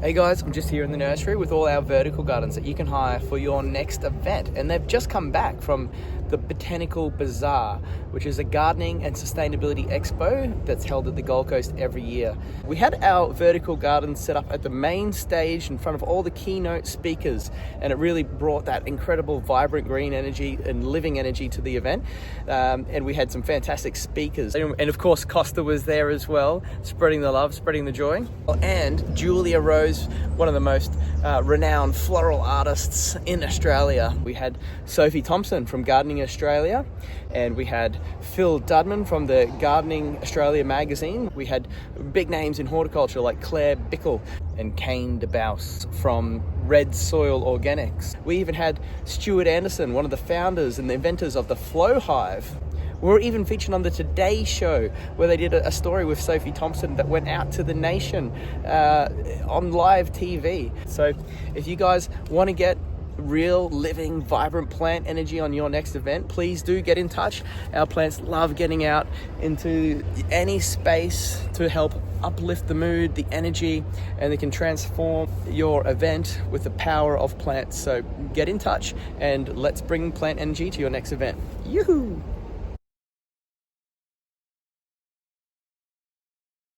Hey guys, I'm just here in the nursery with all our vertical gardens that you can hire for your next event. And they've just come back from the Botanical Bazaar, which is a gardening and sustainability expo that's held at the Gold Coast every year. We had our vertical gardens set up at the main stage in front of all the keynote speakers, and it really brought that incredible vibrant green energy and living energy to the event. And we had some fantastic speakers. And of course, Costa was there as well, spreading the love, spreading the joy. And Julia Rose, one of the most renowned floral artists in Australia. We had Sophie Thomson from Gardening Australia, and we had Phil Dudman from the Gardening Australia magazine. We had big names in horticulture like Claire Bickle and Kane DeBouse from Red Soil Organics. We even had Stuart Anderson, one of the founders and the inventors of the Flow Hive. We were even featured on the Today Show, where they did a story with Sophie Thomson that went out to the nation on live TV. So if you guys want to get real, living, vibrant plant energy on your next event, please do get in touch. Our plants love getting out into any space to help uplift the mood, the energy, and they can transform your event with the power of plants. So get in touch and let's bring plant energy to your next event. Yoo-hoo!